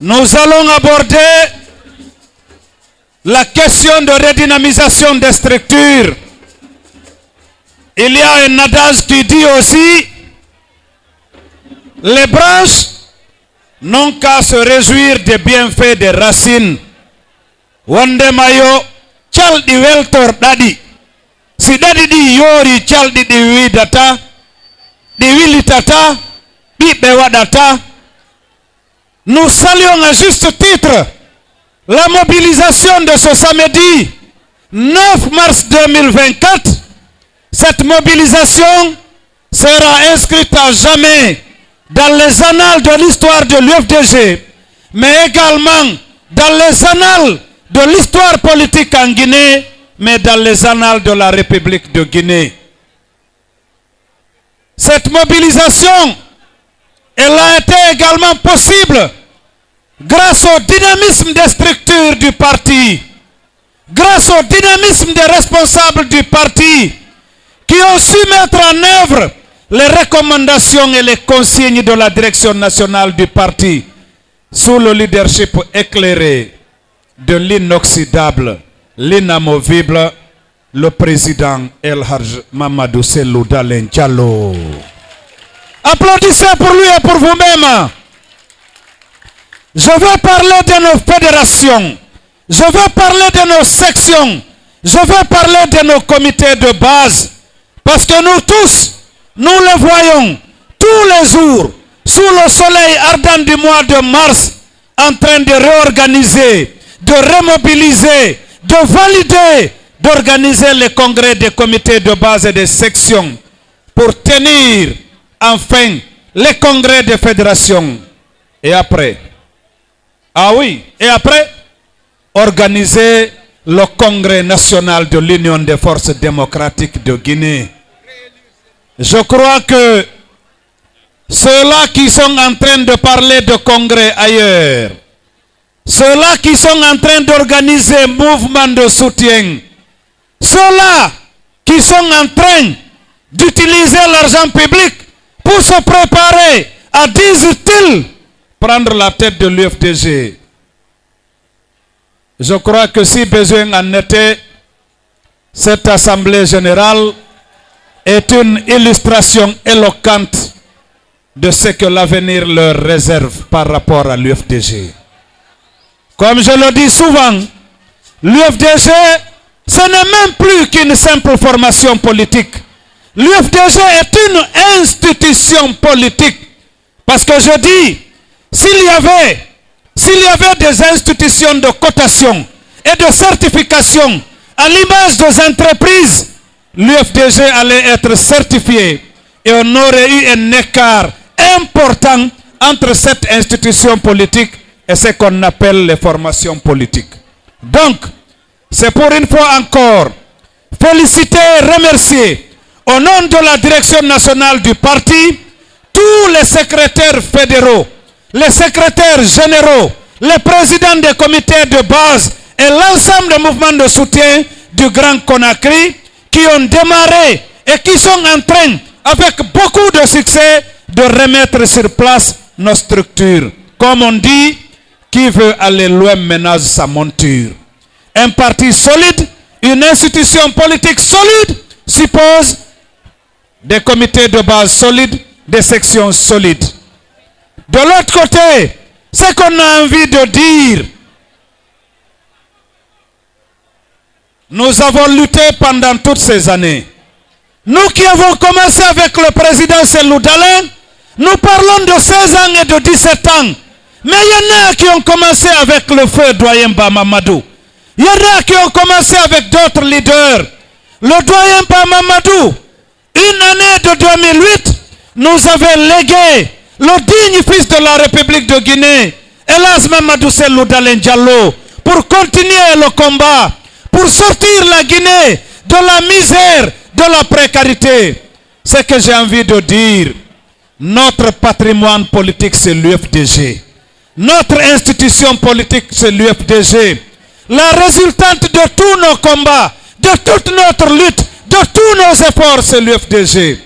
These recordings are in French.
Nous allons aborder la question de redynamisation des structures. Il y a un adage qui dit aussi, les branches n'ont qu'à se réjouir des bienfaits des racines. Wande mayo chaldi weltor dadi. Si dadi di yori chaldi di widata, di wilitata, di bewadata. Nous saluons à juste titre la mobilisation de ce samedi 9 mars 2024. Cette mobilisation sera inscrite à jamais dans les annales de l'histoire de l'UFDG, mais également dans les annales de l'histoire politique en Guinée, mais dans les annales de la République de Guinée. Cette mobilisation, elle a été également possible grâce au dynamisme des structures du parti, grâce au dynamisme des responsables du parti, qui ont su mettre en œuvre les recommandations et les consignes de la direction nationale du parti, sous le leadership éclairé de l'inoxydable, l'inamovible, le président El Hadj Mamadou Cellou Dalein Diallo. Applaudissez pour lui et pour vous-même. Je veux parler de nos fédérations, je veux parler de nos sections, je veux parler de nos comités de base, parce que nous tous, nous les voyons tous les jours, sous le soleil ardent du mois de mars, en train de réorganiser, de remobiliser, de valider, d'organiser les congrès des comités de base et des sections pour tenir enfin les congrès des fédérations. Et après, organiser le congrès national de l'Union des forces démocratiques de Guinée. Je crois que ceux-là qui sont en train de parler de congrès ailleurs, ceux-là qui sont en train d'organiser mouvements de soutien, ceux-là qui sont en train d'utiliser l'argent public pour se préparer à, disent-ils, prendre la tête de l'UFDG. Je crois que si besoin en était, cette assemblée générale est une illustration éloquente de ce que l'avenir leur réserve par rapport à l'UFDG. Comme je le dis souvent, l'UFDG, ce n'est même plus qu'une simple formation politique. L'UFDG est une institution politique. Parce que je dis, s'il y avait des institutions de cotation et de certification à l'image des entreprises, l'UFDG allait être certifié et on aurait eu un écart important entre cette institution politique et ce qu'on appelle les formations politiques. Donc, c'est pour une fois encore féliciter et remercier au nom de la direction nationale du parti tous les secrétaires fédéraux, les secrétaires généraux, les présidents des comités de base et l'ensemble des mouvements de soutien du Grand Conakry qui ont démarré et qui sont en train, avec beaucoup de succès, de remettre sur place nos structures. Comme on dit, qui veut aller loin ménage sa monture. Un parti solide, une institution politique solide, suppose des comités de base solides, des sections solides. De l'autre côté, ce qu'on a envie de dire, nous avons lutté pendant toutes ces années. Nous qui avons commencé avec le président Cellou Dalein, nous parlons de 16 ans et de 17 ans. Mais il y en a qui ont commencé avec le feu doyen Bamamadou. Il y en a qui ont commencé avec d'autres leaders. Le doyen Bamamadou, une année de 2008, nous avait légué le digne fils de la République de Guinée, El Hadj Mamadou Cellou Dalein Diallo, pour continuer le combat, pour sortir la Guinée de la misère, de la précarité. Ce que j'ai envie de dire, notre patrimoine politique, c'est l'UFDG. Notre institution politique, c'est l'UFDG. La résultante de tous nos combats, de toute notre lutte, de tous nos efforts, c'est l'UFDG.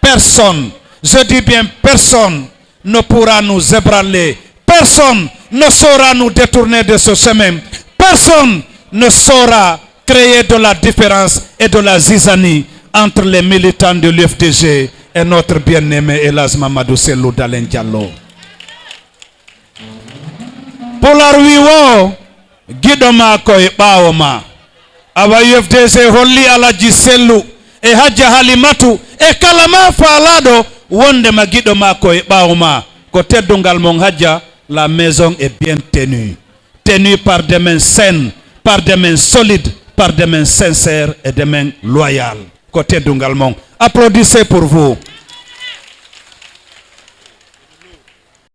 Personne, je dis bien personne, ne pourra nous ébranler. Personne ne saura nous détourner de ce chemin. Personne ne saura créer de la différence et de la zizanie entre les militants de l'UFDG et notre bien-aimé Elhadji Mamadou Cellou Dalein Diallo. Polar wiwo gidoma koy bawoma awa UFDG holli Alhaji Cellou e Hajja Halimatu e kalama falado wonde ma gidoma koy bawoma ko teddungal mon Hadja. La maison est bien tenue, tenue par des mains saines, par des mains solides, par des mains sincères et des mains loyales. Côté d'Ungalmon. Applaudissez pour vous.